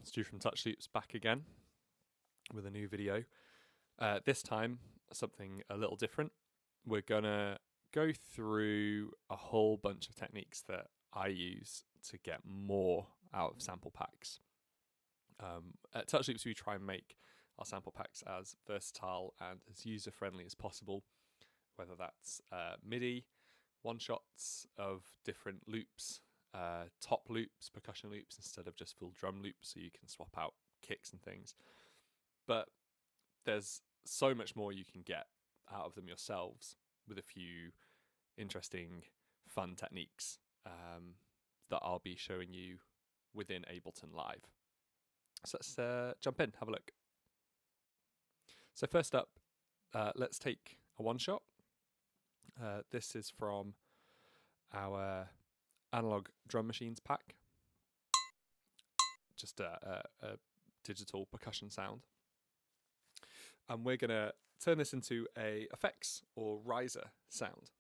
Stu from Touch Loops back again with a new video. This time, something a little different. We're gonna go through a whole bunch of techniques that I use to get more out of sample packs. At Touch Loops, we try and make our sample packs as versatile and as user-friendly as possible, whether that's MIDI, one-shots of different loops, top loops, percussion loops, instead of just full drum loops, so you can swap out kicks and things. But there's so much more you can get out of them yourselves with a few interesting, fun techniques that I'll be showing you within Ableton Live. So let's jump in, have a look. So first up, let's take a one-shot. This is from our analog drum machines pack. Just a digital percussion sound. And we're going to turn this into a effects or riser sound,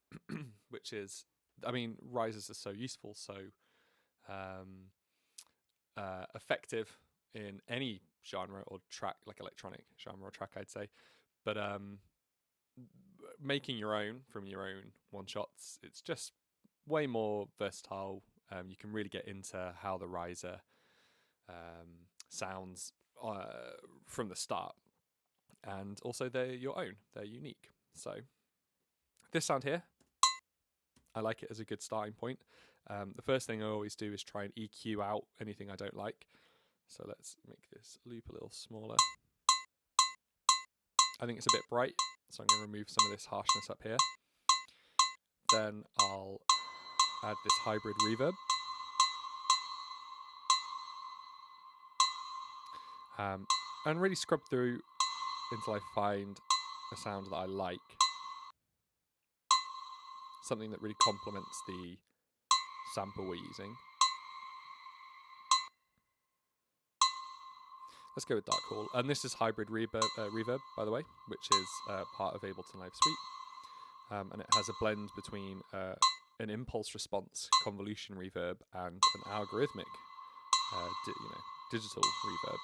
which is, I mean, risers are so useful, so effective in any genre or track, like electronic genre or track, I'd say. But making your own from your own one-shots, it's just way more versatile. You can really get into how the riser sounds from the start. And also they're your own, they're unique. So this sound here, I like it as a good starting point. The first thing I always do is try and EQ out anything I don't like. So let's make this loop a little smaller. I think it's a bit bright, so I'm going to remove some of this harshness up here. Then I'll add this hybrid reverb. And really scrub through until I find a sound that I like. Something that really complements the sample we're using. Let's go with Dark Hall. And this is hybrid reverb, by the way, which is part of Ableton Live Suite. And it has a blend between an impulse response convolution reverb and an algorithmic digital reverb.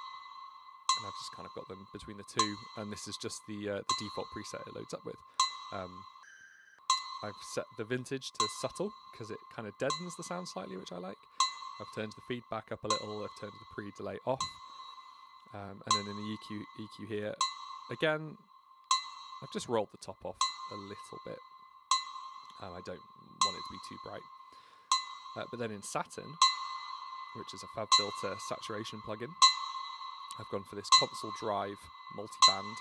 And I've just kind of got them between the two, and this is just the default preset it loads up with. I've set the vintage to subtle because it kind of deadens the sound slightly, which I like. I've turned the feedback up a little. I've turned the pre-delay off, and then in the EQ here, again, I've just rolled the top off a little bit. I don't want it to be too bright. But then in Saturn, which is a Fab Filter saturation plugin, I've gone for this console drive multiband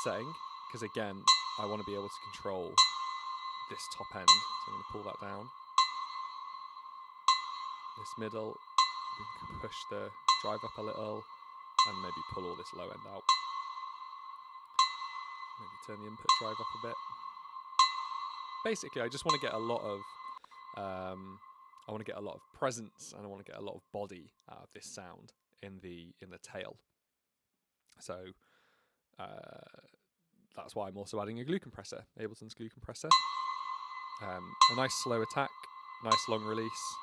setting, because again, I want to be able to control this top end. So I'm going to pull that down. This middle, we can push the drive up a little, and maybe pull all this low end out. Maybe turn the input drive up a bit. Basically, I just want to get a lot of presence, and I want to get a lot of body out of this sound in the tail. So that's why I'm also adding a glue compressor, Ableton's glue compressor. A nice slow attack, nice long release,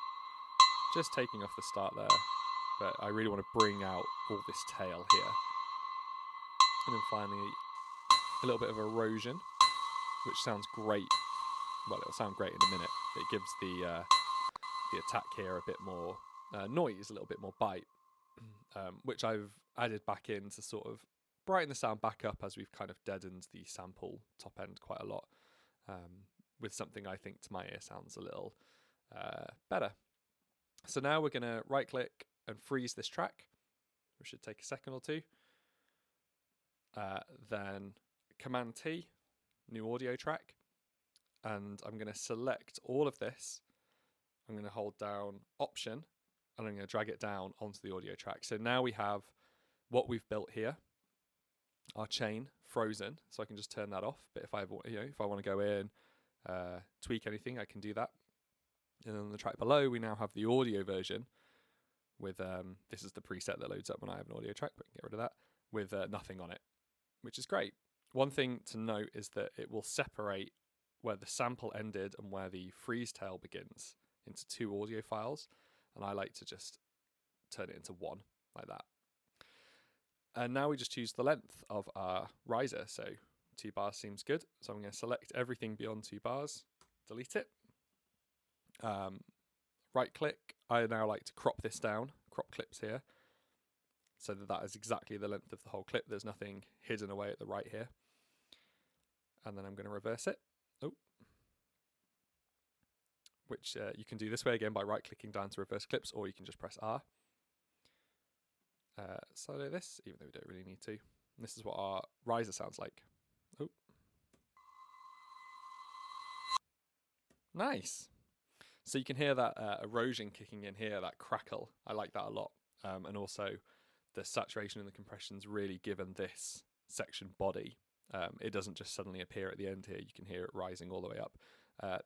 just taking off the start there. But I really want to bring out all this tail here. And then finally, a little bit of erosion, which sounds great. Well, it'll sound great in a minute. It gives the attack here a bit more noise, a little bit more bite. Which I've added back in to sort of brighten the sound back up as we've kind of deadened the sample top end quite a lot, with something I think to my ear sounds a little better. So now we're going to right click and freeze this track, which should take a second or two. Then Command T, new audio track, and I'm going to select all of this. I'm going to hold down Option, and I'm going to drag it down onto the audio track. So now we have what we've built here, our chain frozen, so I can just turn that off. But if I want to go in, tweak anything, I can do that. And then on the track below, we now have the audio version with, this is the preset that loads up when I have an audio track, but get rid of that, with nothing on it, which is great. One thing to note is that it will separate where the sample ended and where the freeze tail begins into two audio files. And I like to just turn it into 1 like that. And now we just choose the length of our riser. So 2 bars seems good. So I'm going to select everything beyond 2 bars, delete it. Right click. I now like to crop this down, crop clips here, so that is exactly the length of the whole clip. There's nothing hidden away at the right here. And then I'm going to reverse it. Which you can do this way again by right clicking down to reverse clips, or you can just press R. Solo this, even though we don't really need to. And this is what our riser sounds like. Oh. Nice. So you can hear that erosion kicking in here, that crackle. I like that a lot. And also the saturation and the compression's really given this section body. It doesn't just suddenly appear at the end here. You can hear it rising all the way up.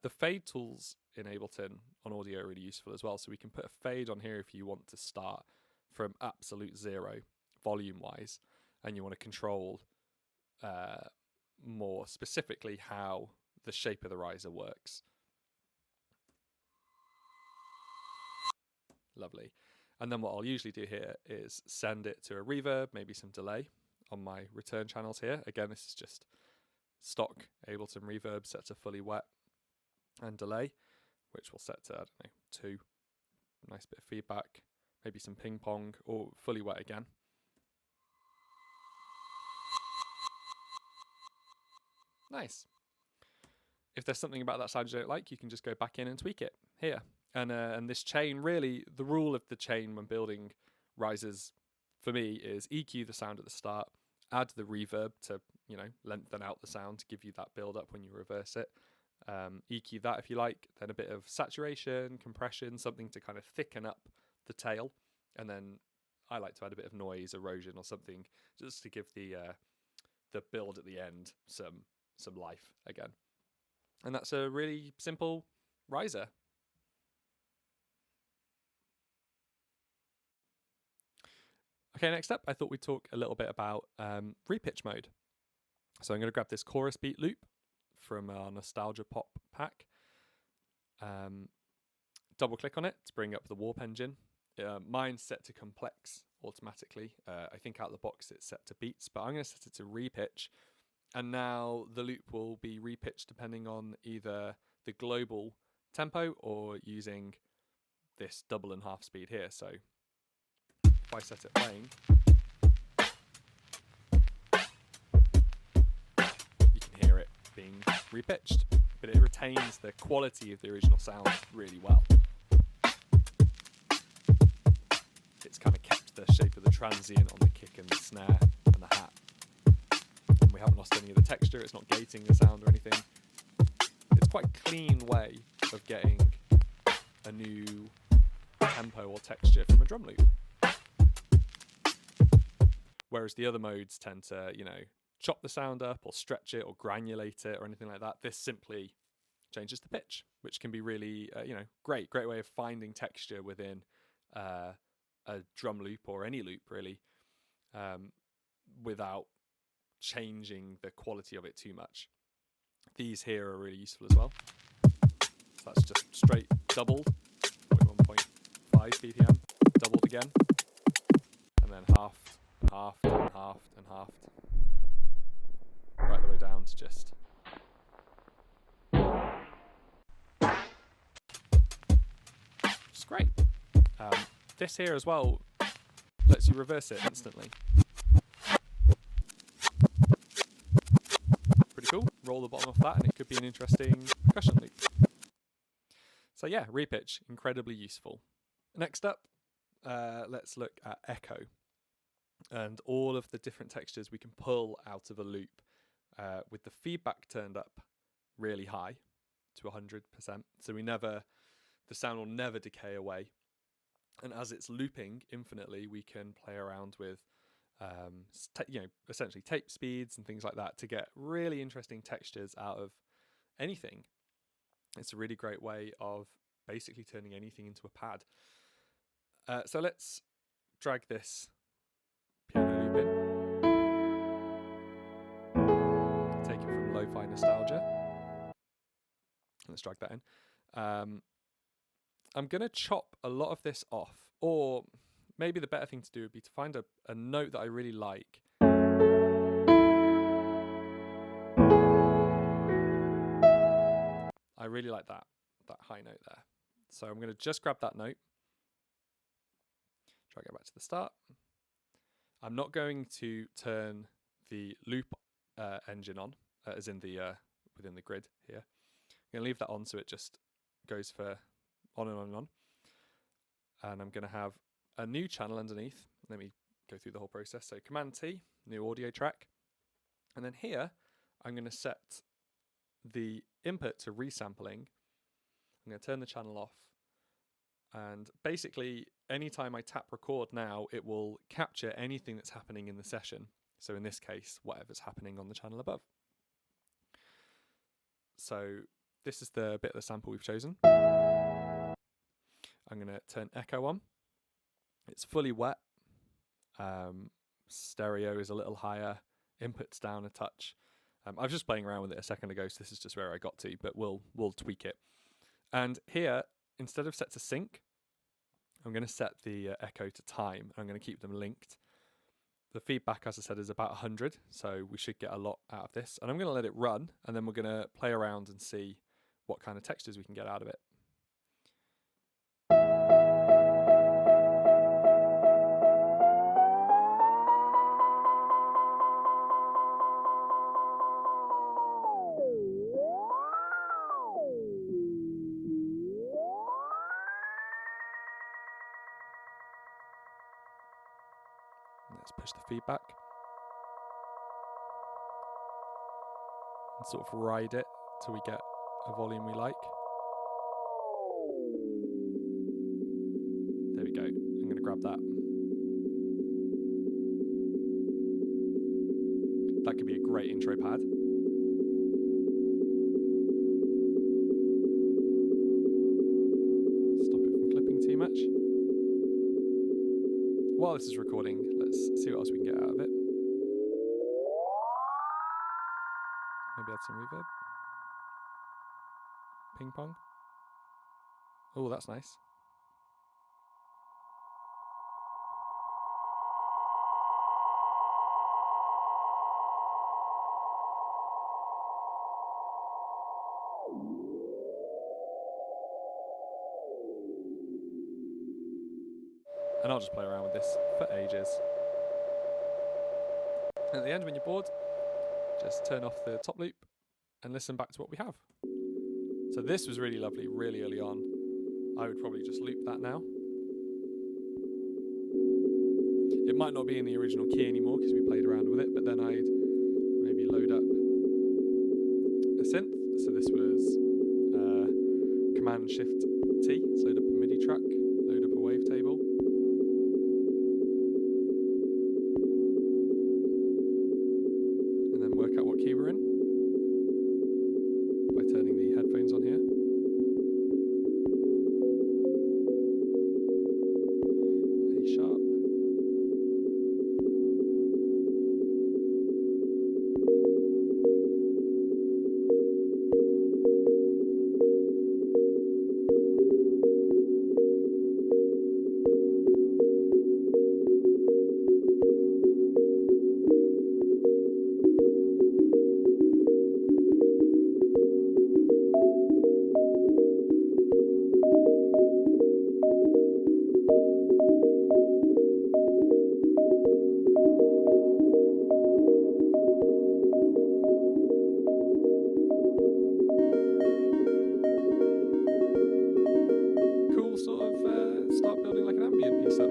The fade tools in Ableton on audio are really useful as well. So we can put a fade on here if you want to start from absolute 0 volume-wise, and you want to control more specifically how the shape of the riser works. Lovely. And then what I'll usually do here is send it to a reverb, maybe some delay on my return channels here. Again, this is just stock Ableton reverb set to fully wet and delay, which we'll set to, I don't know, 2. Nice bit of feedback, maybe some ping pong, or fully wet again. Nice. If there's something about that sound you don't like, you can just go back in and tweak it here. And this chain, really, the rule of the chain when building risers for me is EQ the sound at the start, add the reverb to, you know, lengthen out the sound to give you that build up when you reverse it. EQ that if you like, then a bit of saturation, compression, something to kind of thicken up the tail, and then I like to add a bit of noise, erosion, or something just to give the build at the end some life again. And that's a really simple riser. Okay, next up, I thought we'd talk a little bit about repitch mode. So I'm going to grab this chorus beat loop from our Nostalgia Pop pack. Double click on it to bring up the warp engine. Mine's set to complex automatically. I think out of the box it's set to beats, but I'm going to set it to repitch. And now the loop will be repitched depending on either the global tempo or using this double and half speed here. So if I set it playing, you can hear it being repitched, but it retains the quality of the original sound really well. It's kind of kept the shape of the transient on the kick and the snare and the hat. And we haven't lost any of the texture, it's not gating the sound or anything. It's quite a clean way of getting a new tempo or texture from a drum loop. Whereas the other modes tend to, you know, chop the sound up or stretch it or granulate it or anything like that. This simply changes the pitch, which can be really, you know, great way of finding texture within a drum loop or any loop really, without changing the quality of it too much. These here are really useful as well. So that's just straight doubled, 1.5 BPM, doubled again, and then halved and halved and halved and halved, right the way down to just great. This here as well lets you reverse it instantly. Pretty cool. Roll the bottom off that and it could be an interesting percussion loop. So yeah, repitch, incredibly useful. Next up, let's look at echo and all of the different textures we can pull out of a loop with the feedback turned up really high to 100%. So the sound will never decay away. And as it's looping infinitely, we can play around with, essentially tape speeds and things like that to get really interesting textures out of anything. It's a really great way of basically turning anything into a pad. So let's drag this piano loop in. Take it from Lo-Fi Nostalgia. Let's drag that in. I'm going to chop a lot of this off, or maybe the better thing to do would be to find a note that I really like. I really like that high note there. So I'm going to just grab that note. Try to go back to the start. I'm not going to turn the loop engine on, as in the within the grid here. I'm going to leave that on so it just goes for on and on and on. And I'm going to have a new channel underneath. Let me go through the whole process. So Command T, new audio track. And then here, I'm going to set the input to resampling. I'm going to turn the channel off. And basically, anytime I tap record now, it will capture anything that's happening in the session. So in this case, whatever's happening on the channel above. So this is the bit of the sample we've chosen. I'm going to turn echo on. It's fully wet. Stereo is a little higher. Input's down a touch. I was just playing around with it a second ago, so this is just where I got to, but we'll tweak it. And here, instead of set to sync, I'm going to set the echo to time. I'm going to keep them linked. The feedback, as I said, is about 100, so we should get a lot out of this. And I'm going to let it run, and then we're going to play around and see what kind of textures we can get out of it. Let's push the feedback and sort of ride it till we get a volume we like. There we go. I'm going to grab that. That could be a great intro pad. Stop it from clipping too much. While this is recording, let's see what else we can get out of it. Maybe add some reverb. Ping pong. Oh, that's nice. And I'll just play around with this for ages. And at the end, when you're bored, just turn off the top loop and listen back to what we have. So this was really lovely, really early on. I would probably just loop that now. It might not be in the original key anymore because we played around with it, but then I'd maybe load up a synth. So this was Command Shift T. So load up a MIDI track, load up a wavetable. And then work out what key we're in by turning the headphones on here. A sharp. Cool, sort of start building like an ambient piece up.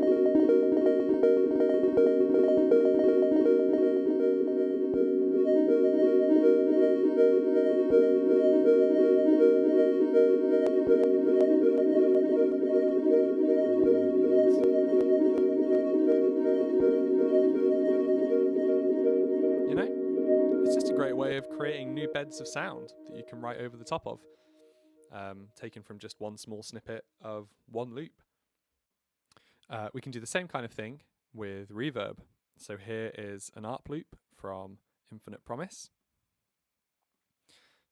You know, it's just a great way of creating new beds of sound that you can write over the top of. Taken from just one small snippet of one loop. We can do the same kind of thing with reverb. So here is an ARP loop from Infinite Promise.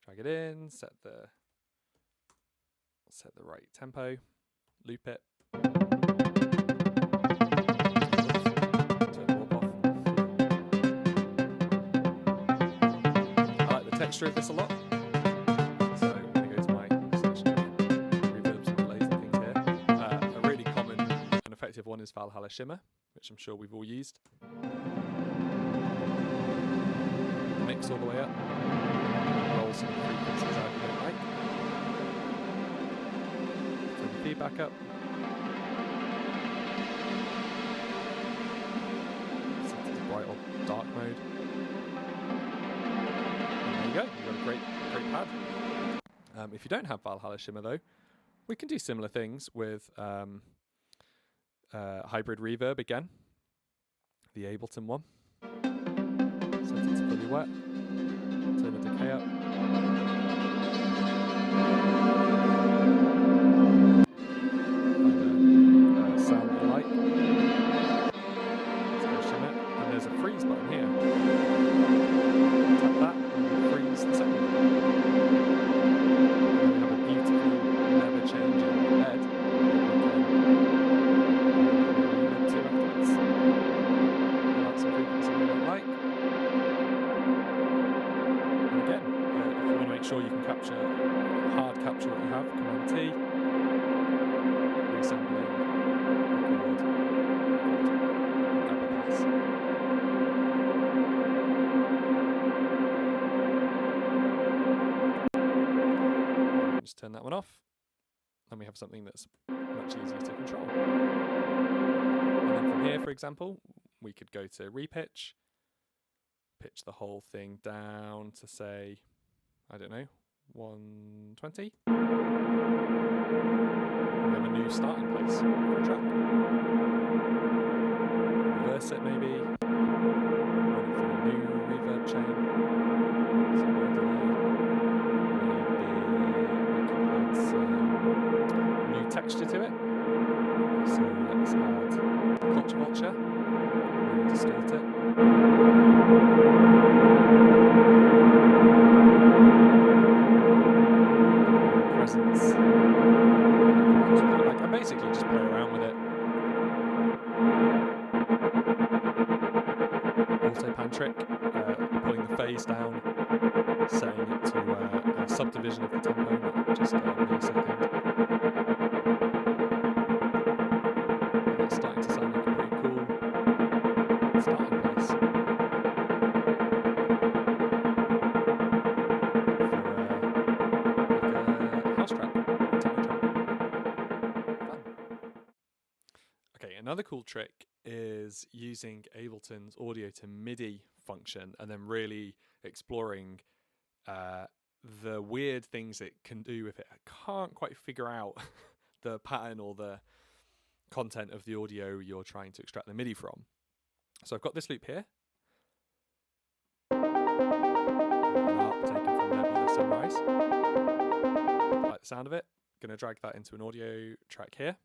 Drag it in, set the right tempo, loop it. texture of this a lot. So I'm going to go to my selection of reverbs and delays and things here. A really common and effective one is Valhalla Shimmer, which I'm sure we've all used. Mix all the way up. Roll some frequencies out you don't like. Turn the feedback up. Set it to bright or dark mode. And there you go. You've got a great pad. If you don't have Valhalla Shimmer though, we can do similar things with hybrid reverb again. The Ableton one. Set it to fully wet. Turn the decay up. Find a sound you like. Let's go shimmer. And there's a freeze button here. Tap that and freeze the sound. And we have a beautiful, never changing bed. To afterwards. That's some frequency you don't like. And again, if you want to make sure you can hard capture what you have, Command T, reassembling, record, double pass. Just turn that one off, and we have something that's much easier to control. And then from here, for example, we could go to repitch, pitch the whole thing down to say, I don't know, 120. We have a new starting place for a track. Reverse it maybe. Run it through a new reverb chain. Some more delay. Maybe we could add some new texture to it. So let's add culture vulture. Really distort it. Presence. I basically just play around with it. Auto pan trick, pulling the phase down, setting it to a subdivision of the tempo, not just a millisecond. And it's starting to sound like a pretty cool starting place. Another cool trick is using Ableton's Audio-to-MIDI function and then really exploring the weird things it can do if it can't quite figure out the pattern or the content of the audio you're trying to extract the MIDI from. So I've got this loop here. Taken from Nebula Sunrise. Like the sound of it. Going to drag that into an audio track here.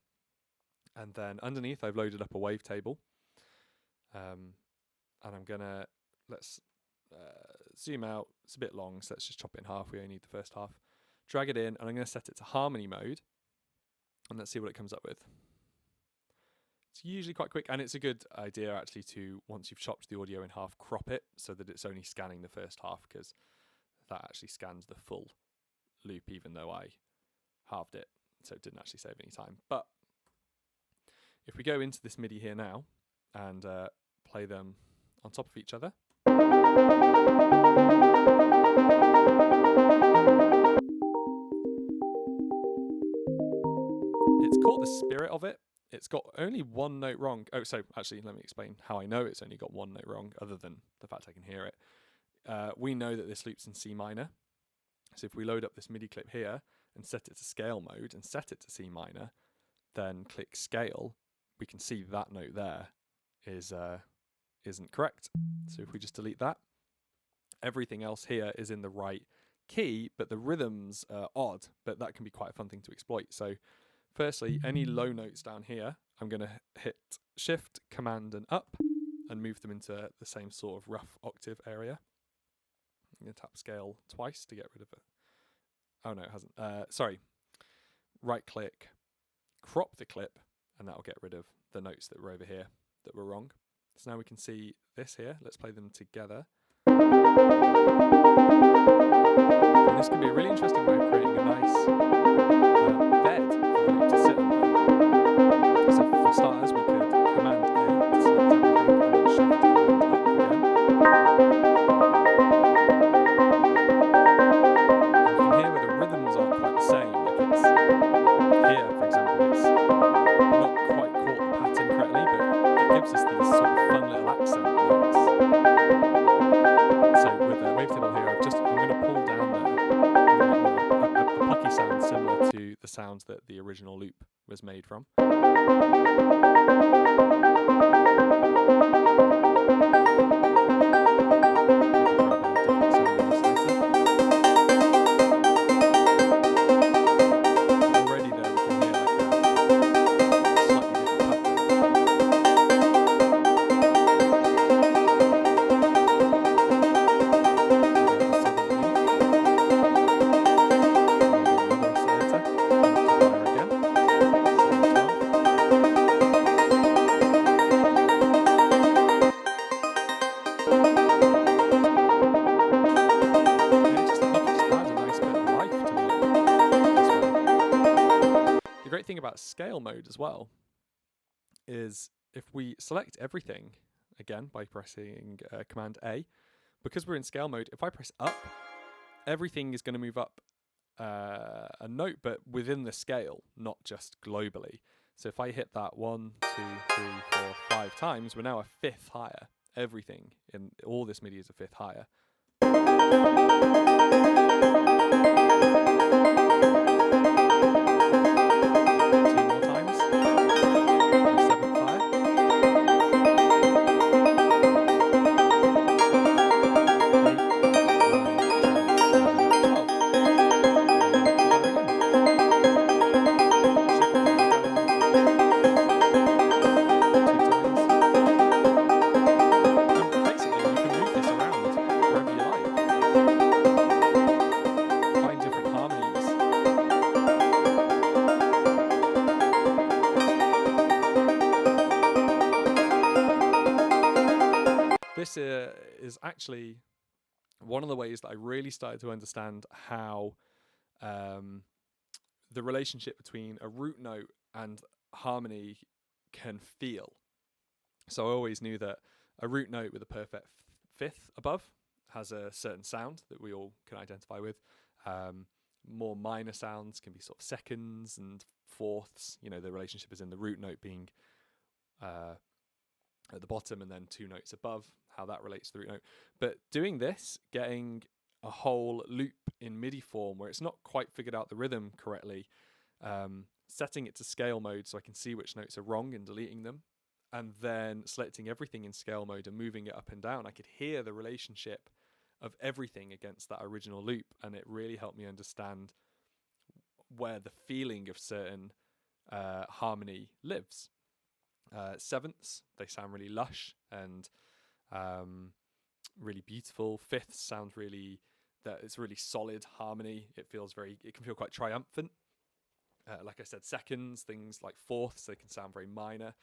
And then underneath I've loaded up a wavetable. And I'm gonna, let's zoom out. It's a bit long, so let's just chop it in half. We only need the first half. Drag it in, and I'm gonna set it to harmony mode. And let's see what it comes up with. It's usually quite quick, and it's a good idea actually to, once you've chopped the audio in half, crop it so that it's only scanning the first half, because that actually scans the full loop, even though I halved it, so it didn't actually save any time. But if we go into this MIDI here now and play them on top of each other. It's caught the spirit of it. It's got only one note wrong. Oh, so actually, let me explain how I know it's only got one note wrong, other than the fact I can hear it. We know that this loop's in C minor. So if we load up this MIDI clip here and set it to scale mode and set it to C minor, then click scale, we can see that note there isn't correct. So if we just delete that, everything else here is in the right key, but the rhythms are odd, but that can be quite a fun thing to exploit. So firstly, any low notes down here, I'm going to hit Shift, Command and up and move them into the same sort of rough octave area. I'm going to tap scale twice to get rid of it. Oh no, it hasn't. Sorry. Right click, crop the clip, and that'll get rid of the notes that were over here that were wrong. So now we can see this here. Let's play them together. And this can be a really interesting way of creating a nice bed for the loop to sit under. So for starters, we could Command A to select everything and then Shift and up again. And you can hear where the rhythms aren't quite the same. Like it's here, for example, it's not quite caught the pattern correctly, but it gives us these sort of fun little accent notes. So with the wavetable here, I'm going to pull down a plucky sound similar to the sounds that the original loop was made from. About scale mode as well is if we select everything again by pressing Command A, because we're in scale mode, if I press up, everything is going to move up a note, but within the scale, not just globally. So if I hit that 1, 2, 3, 4, 5 times, we're now a fifth higher. Everything in all this MIDI is a fifth higher. This is actually one of the ways that I really started to understand how the relationship between a root note and harmony can feel. So I always knew that a root note with a perfect fifth above has a certain sound that we all can identify with. More minor sounds can be sort of seconds and fourths. You know, the relationship is in the root note being at the bottom and then two notes above, how that relates to the root note. But doing this, getting a whole loop in MIDI form where it's not quite figured out the rhythm correctly, setting it to scale mode so I can see which notes are wrong and deleting them, and then selecting everything in scale mode and moving it up and down, I could hear the relationship of everything against that original loop, and it really helped me understand where the feeling of certain harmony lives. Sevenths, they sound really lush and really beautiful. Fifths sound really, that it's really solid harmony. It can feel quite triumphant. Like I said, seconds, things like fourths, they can sound very minor.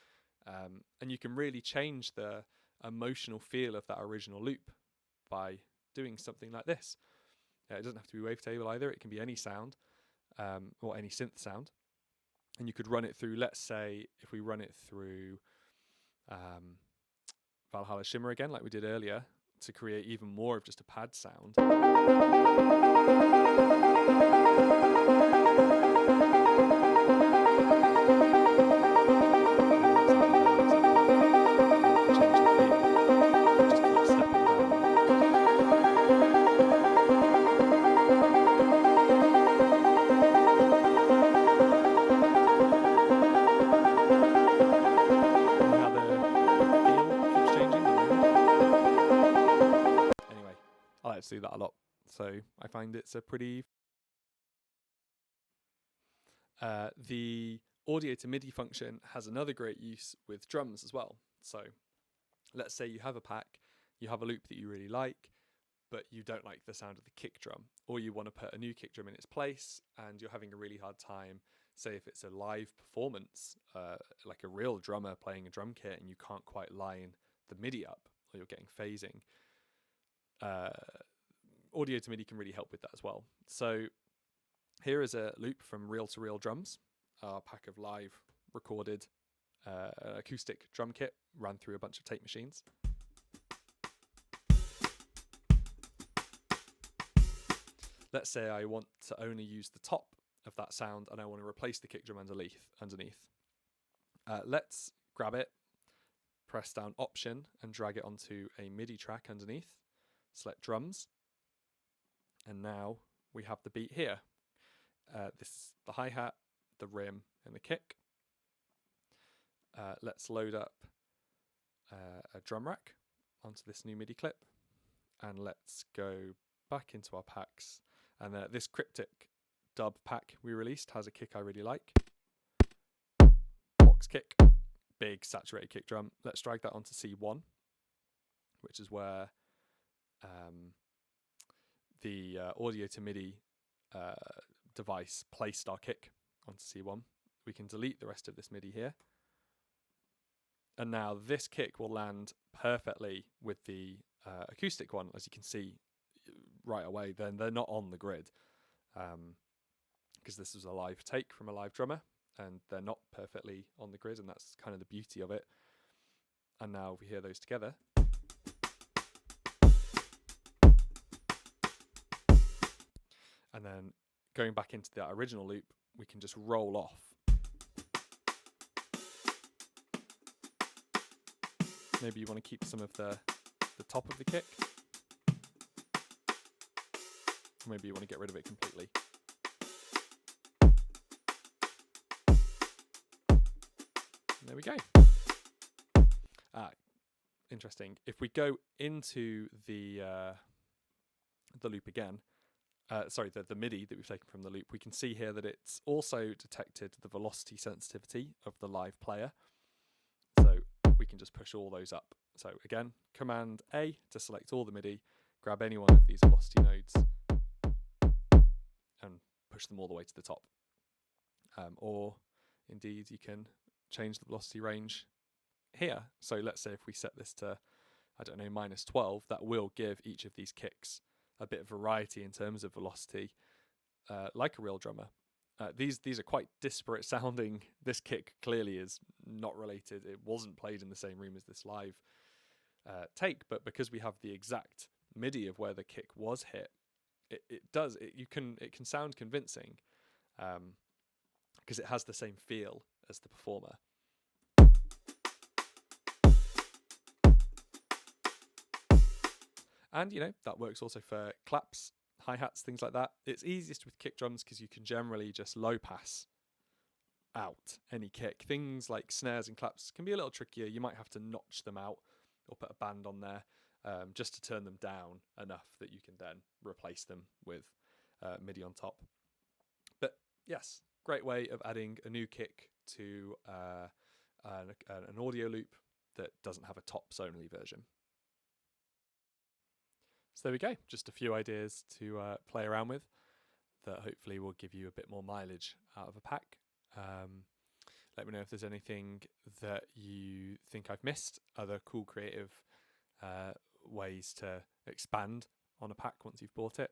And you can really change the emotional feel of that original loop by doing something like this. It doesn't have to be wavetable either. It can be any sound or any synth sound. And you could run it through, let's say, if we run it through Valhalla Shimmer again, like we did earlier, to create even more of just a pad sound. Do that a lot, so I find it's a pretty the Audio-to-MIDI function has another great use with drums as well. So let's say you have a pack, you have a loop that you really like, but you don't like the sound of the kick drum, or you want to put a new kick drum in its place and you're having a really hard time, say if it's a live performance, like a real drummer playing a drum kit, and you can't quite line the MIDI up, or you're getting phasing. Audio-to-MIDI can really help with that as well. So here is a loop from Reel-to-Reel Drums, our pack of live recorded acoustic drum kit ran through a bunch of tape machines. Let's say I want to only use the top of that sound and I want to replace the kick drum underneath. Let's grab it, press down Option and drag it onto a MIDI track underneath. Select drums, and now we have the beat here. This is the hi-hat, the rim, and the kick. Let's load up a drum rack onto this new MIDI clip, and let's go back into our packs. And this cryptic dub pack we released has a kick I really like. Box kick, big saturated kick drum. Let's drag that onto C1, which is where the Audio-to-MIDI device placed our kick onto C1. We can delete the rest of this MIDI here. And now this kick will land perfectly with the acoustic one, as you can see right away. Then they're not on the grid because this is a live take from a live drummer, and they're not perfectly on the grid, and that's kind of the beauty of it. And now if we hear those together, and then going back into that original loop, we can just roll off. Maybe you want to keep some of the top of the kick. Maybe you want to get rid of it completely. And there we go. Interesting. If we go into the loop again, the MIDI that we've taken from the loop, we can see here that it's also detected the velocity sensitivity of the live player. So we can just push all those up. So again, Command A to select all the MIDI, grab any one of these velocity nodes and push them all the way to the top. Or indeed, you can change the velocity range here. So let's say if we set this to, I don't know, -12, that will give each of these kicks a bit of variety in terms of velocity, like a real drummer. These are quite disparate sounding. This kick clearly is not related. It wasn't played in the same room as this live take, but because we have the exact MIDI of where the kick was hit, it can sound convincing because it has the same feel as the performer. And that works also for claps, hi-hats, things like that. It's easiest with kick drums because you can generally just low pass out any kick. Things like snares and claps can be a little trickier. You might have to notch them out or put a band on there just to turn them down enough that you can then replace them with MIDI on top. But yes, great way of adding a new kick to an audio loop that doesn't have a tops only version. So there we go, just a few ideas to play around with that hopefully will give you a bit more mileage out of a pack. Let me know if there's anything that you think I've missed, other cool creative ways to expand on a pack once you've bought it.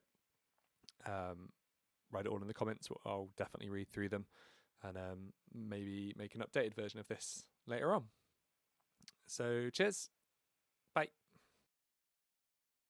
Write it all in the comments, I'll definitely read through them and maybe make an updated version of this later on. So cheers, bye.